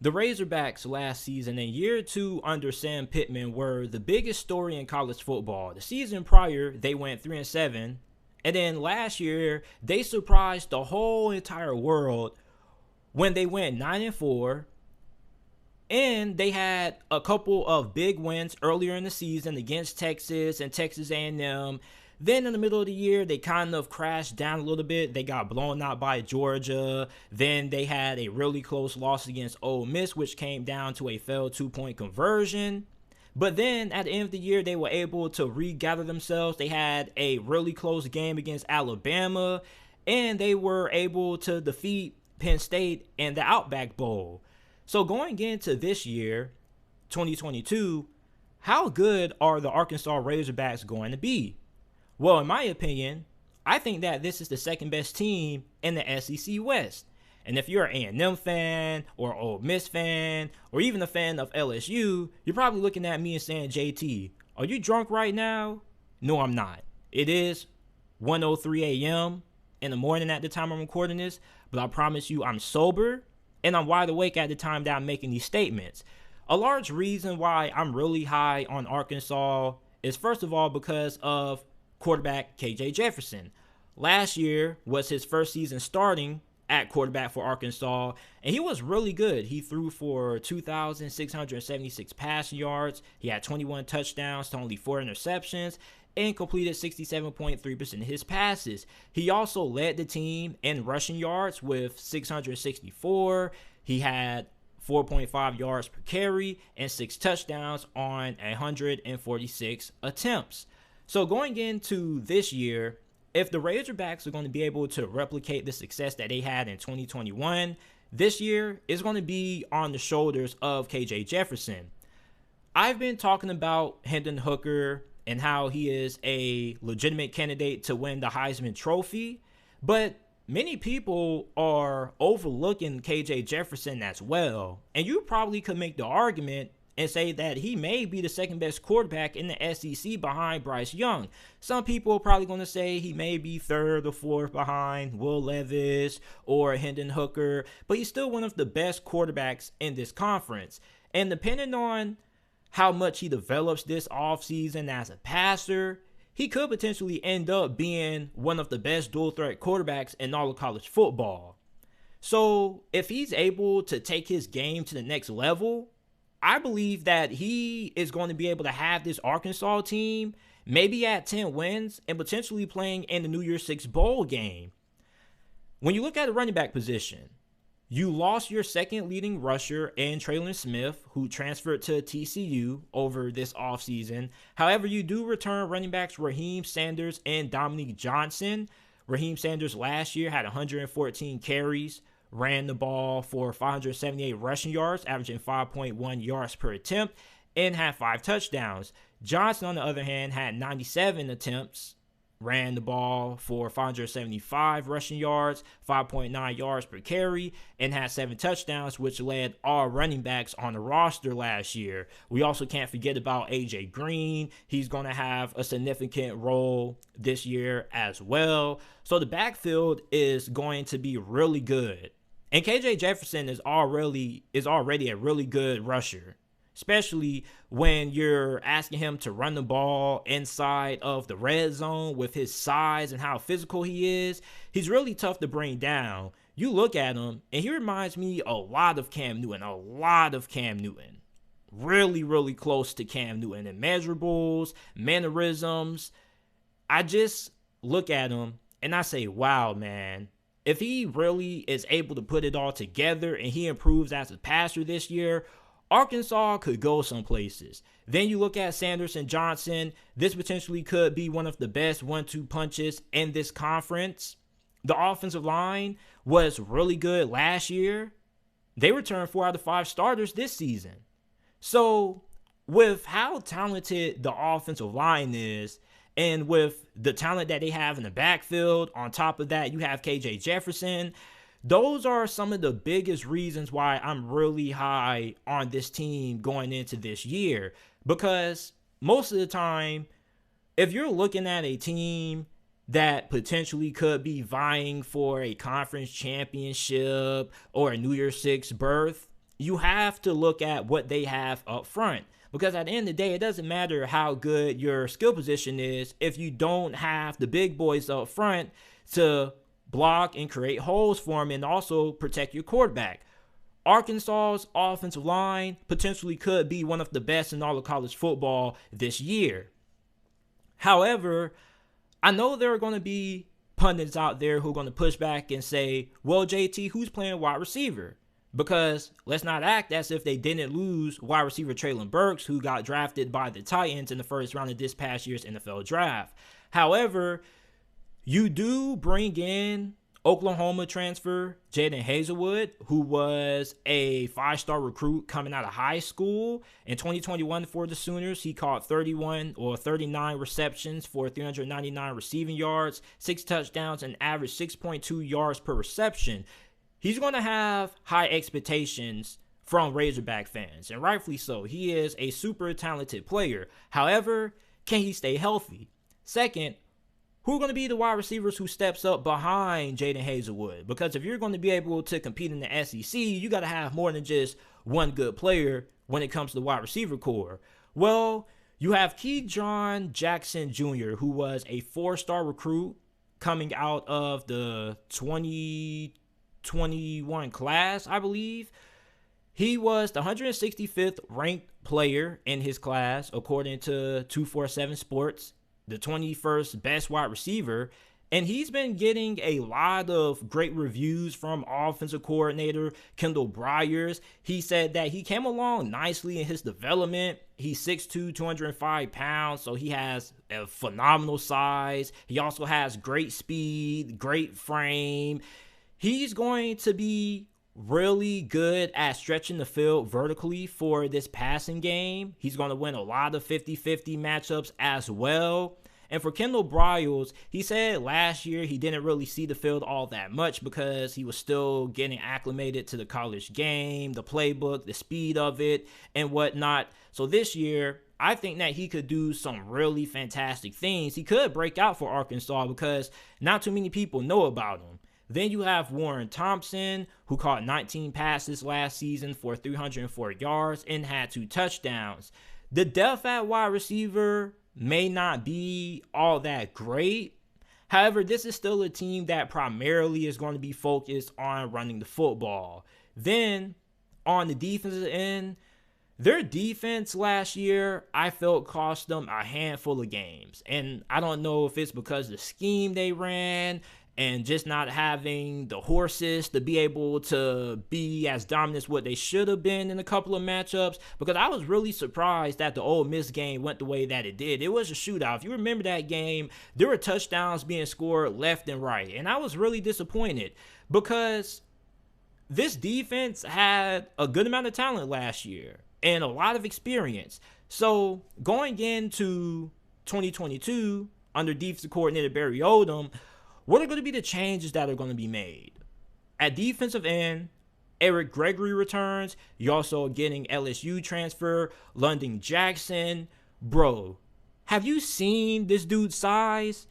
The Razorbacks last season and year two under Sam Pittman were the biggest story in college football. The season prior, they went 3-7. And then last year, they surprised the whole entire world when they went 9-4. And they had a couple of big wins earlier in the season against Texas and Texas A&M. Then in the middle of the year, they kind of crashed down a little bit. They got blown out by Georgia. Then they had a really close loss against Ole Miss, which came down to a failed 2-point conversion. But then at the end of the year, they were able to regather themselves. They had a really close game against Alabama, and they were able to defeat Penn State in the Outback Bowl. So going into this year, 2022, how good are the Arkansas Razorbacks going to be? Well, in my opinion, I think that this is the second best team in the SEC West. And if you're an A&M fan or Ole Miss fan or even a fan of LSU, you're probably looking at me and saying, JT, are you drunk right now? No, I'm not. It is 1:03 a.m. in the morning at the time I'm recording this, but I promise you I'm sober and I'm wide awake at the time that I'm making these statements. A large reason why I'm really high on Arkansas is, first of all, because of quarterback KJ Jefferson. Last year was his first season starting at quarterback for Arkansas, and he was really good. He threw for 2,676 passing yards. He had 21 touchdowns to only 4 interceptions and completed 67.3% of his passes. He also led the team in rushing yards with 664. He had 4.5 yards per carry and 6 touchdowns on 146 attempts. So going into this year, if the Razorbacks are going to be able to replicate the success that they had in 2021, this year is going to be on the shoulders of KJ Jefferson. I've been talking about Hendon Hooker and how he is a legitimate candidate to win the Heisman Trophy, but many people are overlooking KJ Jefferson as well. And you probably could make the argument and say that he may be the second best quarterback in the SEC behind Bryce Young. Some people are probably going to say he may be third or fourth behind Will Levis or Hendon Hooker, but he's still one of the best quarterbacks in this conference. And depending on how much he develops this offseason as a passer, he could potentially end up being one of the best dual threat quarterbacks in all of college football. So if he's able to take his game to the next level, I believe that he is going to be able to have this Arkansas team maybe at 10 wins and potentially playing in the New Year's Six bowl game. When you look at the running back position, you lost your second leading rusher in Treylon Smith, who transferred to TCU over this offseason. However, you do return running backs Raheim Sanders and Dominique Johnson. Raheim Sanders last year had 114 carries, ran the ball for 578 rushing yards, averaging 5.1 yards per attempt, and had 5 touchdowns. Johnson, on the other hand, had 97 attempts, ran the ball for 575 rushing yards, 5.9 yards per carry, and had 7 touchdowns, which led all running backs on the roster last year. We also can't forget about AJ Green. He's going to have a significant role this year as well. So the backfield is going to be really good. And KJ Jefferson is already a really good rusher, especially when you're asking him to run the ball inside of the red zone with his size and how physical he is. He's really tough to bring down. You look at him, and he reminds me a lot of Cam Newton. Really, really close to Cam Newton in measurables, mannerisms. I just look at him, and I say, wow, man. If he really is able to put it all together and he improves as a passer this year, Arkansas could go some places. Then you look at Sanders and Johnson. This potentially could be one of the best 1-2 punches in this conference. The offensive line was really good last year. They returned 4 out of 5 starters this season. So with how talented the offensive line is, and with the talent that they have in the backfield, on top of that, you have KJ Jefferson. Those are some of the biggest reasons why I'm really high on this team going into this year. Because most of the time, if you're looking at a team that potentially could be vying for a conference championship or a New Year's Six berth, you have to look at what they have up front. Because at the end of the day, it doesn't matter how good your skill position is if you don't have the big boys up front to block and create holes for them and also protect your quarterback. Arkansas's offensive line potentially could be one of the best in all of college football this year. However, I know there are going to be pundits out there who are going to push back and say, well, JT, who's playing wide receiver? Because let's not act as if they didn't lose wide receiver Treylon Burks, who got drafted by the Titans in the first round of this past year's NFL draft. However, you do bring in Oklahoma transfer Jaden Hazelwood, who was a 5-star recruit coming out of high school. In 2021 for the Sooners, he caught 39 receptions for 399 receiving yards, 6 touchdowns, and averaged 6.2 yards per reception. He's going to have high expectations from Razorback fans, and rightfully so. He is a super talented player. However, can he stay healthy? Second, who are going to be the wide receivers who steps up behind Jaden Hazelwood? Because if you're going to be able to compete in the SEC, you got to have more than just one good player when it comes to the wide receiver core. Well, you have KJ Jefferson Jr., who was a 4-star recruit coming out of the 2021 class, I believe. He was the 165th ranked player in his class, according to 247 Sports, the 21st best wide receiver. And he's been getting a lot of great reviews from offensive coordinator Kendall Bryan. He said that he came along nicely in his development. He's 6'2", 205 pounds, so he has a phenomenal size. He also has great speed, great frame. He's going to be really good at stretching the field vertically for this passing game. He's going to win a lot of 50-50 matchups as well. And for Kendall Bryan, he said last year he didn't really see the field all that much because he was still getting acclimated to the college game, the playbook, the speed of it, and whatnot. So this year, I think that he could do some really fantastic things. He could break out for Arkansas because not too many people know about him. Then you have Warren Thompson, who caught 19 passes last season for 304 yards and had 2 touchdowns. The depth at wide receiver may not be all that great. However, this is still a team that primarily is going to be focused on running the football. Then, on the defensive end, their defense last year, I felt, cost them a handful of games. And I don't know if it's because of the scheme they ran and just not having the horses to be able to be as dominant as what they should have been in a couple of matchups, because I was really surprised that the Ole Miss game went the way that it did. It was a shootout. If you remember that game, there were touchdowns being scored left and right, and I was really disappointed because this defense had a good amount of talent last year and a lot of experience. So going into 2022 under defensive coordinator Barry Odom, what are going to be the changes that are going to be made? At defensive end, Eric Gregory returns. You're also getting LSU transfer, London Jackson. Bro, have you seen this dude's size?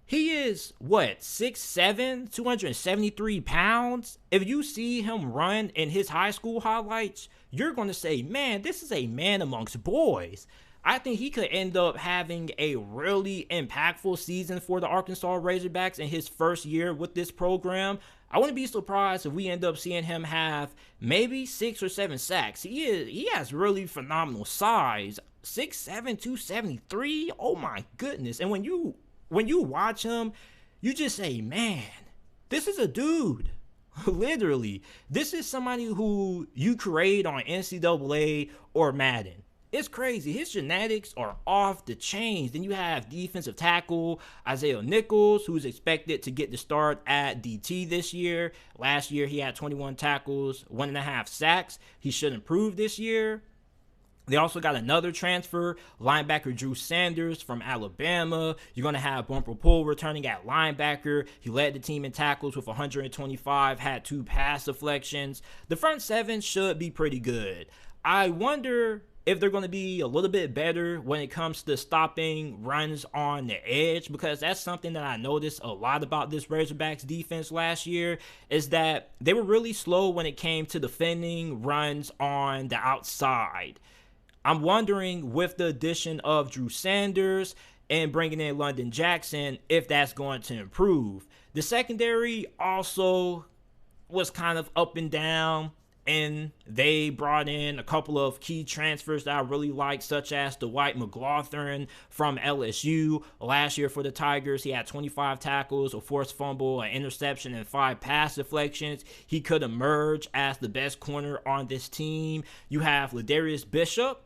He is, 6'7", 273 pounds? If you see him run in his high school highlights, you're going to say, man, this is a man amongst boys. I think he could end up having a really impactful season for the Arkansas Razorbacks in his first year with this program. I wouldn't be surprised if we end up seeing him have maybe 6 or 7 sacks. He has really phenomenal size. 6'7", 273. Oh my goodness. And when you watch him, you just say, man, this is a dude. Literally. This is somebody who you create on NCAA or Madden. It's crazy. His genetics are off the chains. Then you have defensive tackle Isaiah Nichols, who's expected to get the start at DT this year. Last year, he had 21 tackles, 1.5 sacks. He should improve this year. They also got another transfer, linebacker Drew Sanders from Alabama. You're going to have Bumper Poole returning at linebacker. He led the team in tackles with 125, had 2 pass deflections. The front seven should be pretty good. I wonder if they're going to be a little bit better when it comes to stopping runs on the edge, because that's something that I noticed a lot about this Razorbacks defense last year, is that they were really slow when it came to defending runs on the outside. I'm wondering, with the addition of Drew Sanders and bringing in London Jackson, if that's going to improve. The secondary also was kind of up and down, and they brought in a couple of key transfers that I really like, such as Dwight McLaughlin from LSU. Last year for the Tigers, he had 25 tackles, a forced fumble, an interception, and 5 pass deflections. He could emerge as the best corner on this team. You have Ladarius Bishop,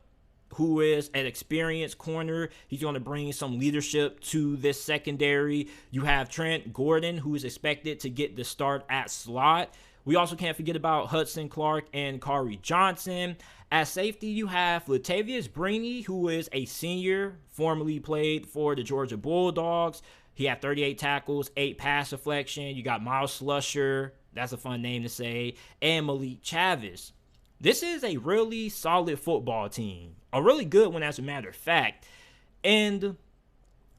who is an experienced corner. He's going to bring some leadership to this secondary. You have Trent Gordon, who is expected to get the start at slot. We also can't forget about Hudson Clark and Kari Johnson. At safety, you have Latavius Brini, who is a senior, formerly played for the Georgia Bulldogs. He had 38 tackles, 8 pass deflection. You got Miles Slusher, that's a fun name to say, and Malik Chavis. This is a really solid football team, a really good one as a matter of fact. And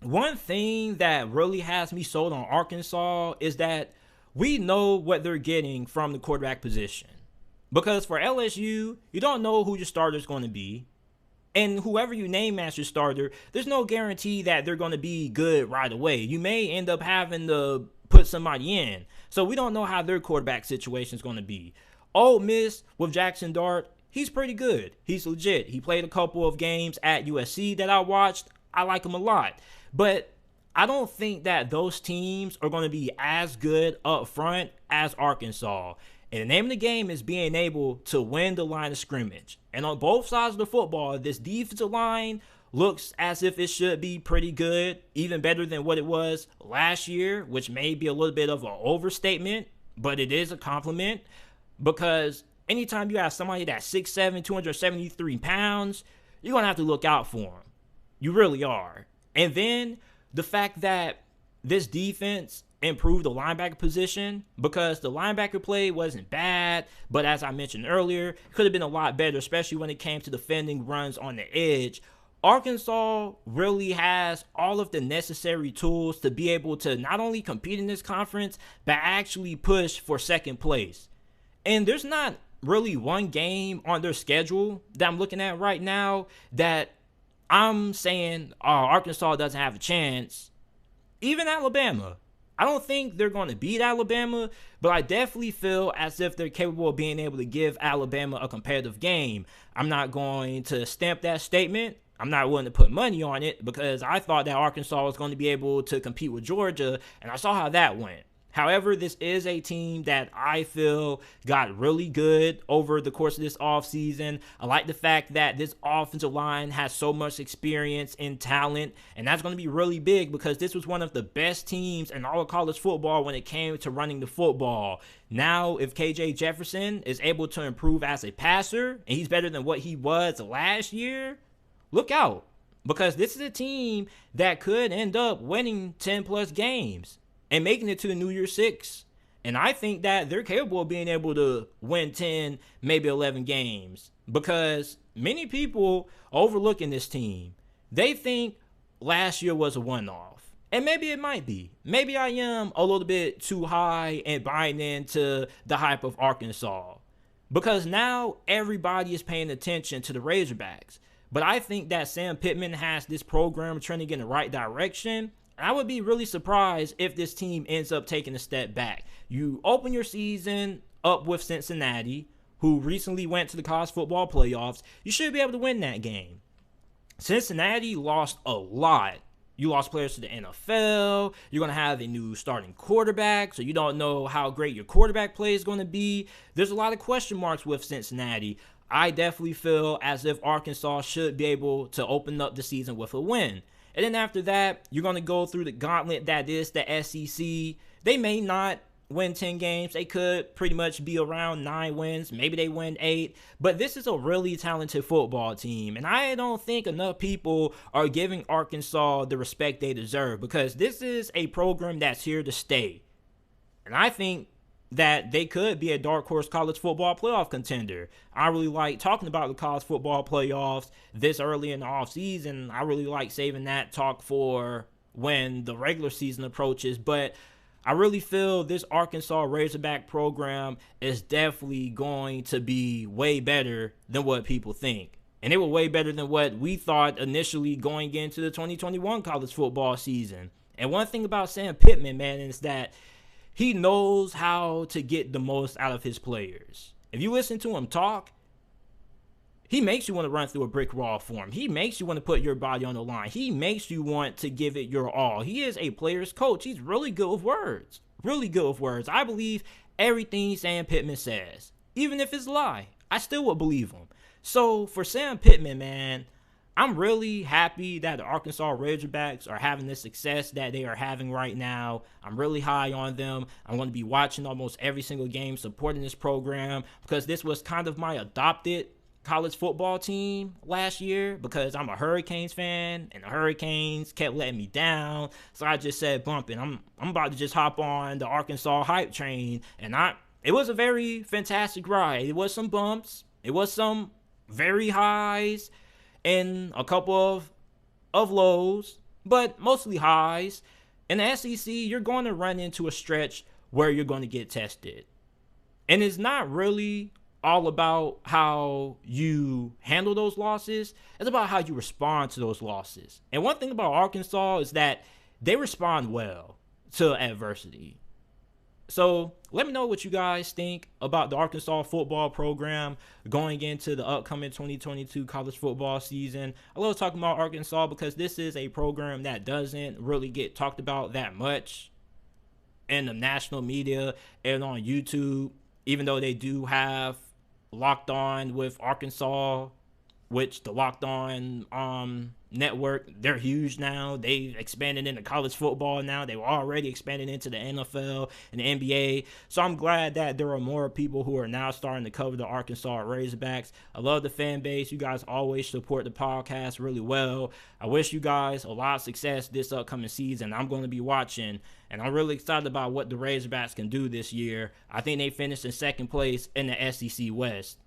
one thing that really has me sold on Arkansas is that we know what they're getting from the quarterback position. Because for LSU, you don't know who your starter is going to be. And whoever you name as your starter, there's no guarantee that they're going to be good right away. You may end up having to put somebody in. So we don't know how their quarterback situation is going to be. Ole Miss with Jackson Dart, he's pretty good. He's legit. He played a couple of games at USC that I watched. I like him a lot. But I don't think that those teams are going to be as good up front as Arkansas. And the name of the game is being able to win the line of scrimmage. And on both sides of the football, this defensive line looks as if it should be pretty good, even better than what it was last year, which may be a little bit of an overstatement, but it is a compliment. Because anytime you have somebody that's 6'7", 273 pounds, you're going to have to look out for them. You really are. And then the fact that this defense improved the linebacker position, because the linebacker play wasn't bad, but as I mentioned earlier, it could have been a lot better, especially when it came to defending runs on the edge. Arkansas really has all of the necessary tools to be able to not only compete in this conference, but actually push for second place. And there's not really one game on their schedule that I'm looking at right now that I'm saying, oh, Arkansas doesn't have a chance. Even Alabama. I don't think they're going to beat Alabama, but I definitely feel as if they're capable of being able to give Alabama a competitive game. I'm not going to stamp that statement. I'm not willing to put money on it because I thought that Arkansas was going to be able to compete with Georgia, and I saw how that went. However, this is a team that I feel got really good over the course of this offseason. I like the fact that this offensive line has so much experience and talent, and that's going to be really big because this was one of the best teams in all of college football when it came to running the football. Now, if KJ Jefferson is able to improve as a passer, and he's better than what he was last year, look out, because this is a team that could end up winning 10-plus games and making it to the New Year's Six. And I think that they're capable of being able to win 10, maybe 11 games, because many people are overlooking this team. They think last year was a one-off. And maybe it might be. Maybe I am a little bit too high and buying into the hype of Arkansas, because now everybody is paying attention to the Razorbacks. But I think that Sam Pittman has this program trending in the right direction. I would be really surprised if this team ends up taking a step back. You open your season up with Cincinnati, who recently went to the college football playoffs. You should be able to win that game. Cincinnati lost a lot. You lost players to the NFL. You're going to have a new starting quarterback, so you don't know how great your quarterback play is going to be. There's a lot of question marks with Cincinnati. I definitely feel as if Arkansas should be able to open up the season with a win. And then after that, you're going to go through the gauntlet that is the SEC. They may not win 10 games. They could pretty much be around 9 wins. Maybe they win 8. But this is a really talented football team. And I don't think enough people are giving Arkansas the respect they deserve, because this is a program that's here to stay. And I think that they could be a dark horse college football playoff contender. I really like talking about the college football playoffs this early in the offseason. I really like saving that talk for when the regular season approaches. But I really feel this Arkansas Razorback program is definitely going to be way better than what people think. And they were way better than what we thought initially going into the 2021 college football season. And one thing about Sam Pittman, man, is that he knows how to get the most out of his players. If you listen to him talk, he makes you want to run through a brick wall for him. He makes you want to put your body on the line. He makes you want to give it your all. He is a player's coach. He's really good with words. Really good with words. I believe everything Sam Pittman says. Even if it's a lie, I still would believe him. So for Sam Pittman, man, I'm really happy that the Arkansas Razorbacks are having the success that they are having right now. I'm really high on them. I'm going to be watching almost every single game, supporting this program, because this was kind of my adopted college football team last year, because I'm a Hurricanes fan and the Hurricanes kept letting me down. So I just said, bumping, I'm about to just hop on the Arkansas hype train. And it was a very fantastic ride. It was some bumps. It was some very highs and a couple of lows, but mostly highs. In the SEC, you're going to run into a stretch where you're going to get tested. And it's not really all about how you handle those losses. It's about how you respond to those losses. And one thing about Arkansas is that they respond well to adversity. So let me know what you guys think about the Arkansas football program going into the upcoming 2022 college football season. I love talking about Arkansas because this is a program that doesn't really get talked about that much in the national media and on YouTube, even though they do have Locked On with Arkansas, which the Locked On network, they're huge now. They've expanded into college football now. They were already expanded into the NFL and the NBA. So I'm glad that there are more people who are now starting to cover the Arkansas Razorbacks. I love the fan base. You guys always support the podcast really well. I wish you guys a lot of success this upcoming season. I'm going to be watching, and I'm really excited about what the Razorbacks can do this year. I think they finished in second place in the SEC West.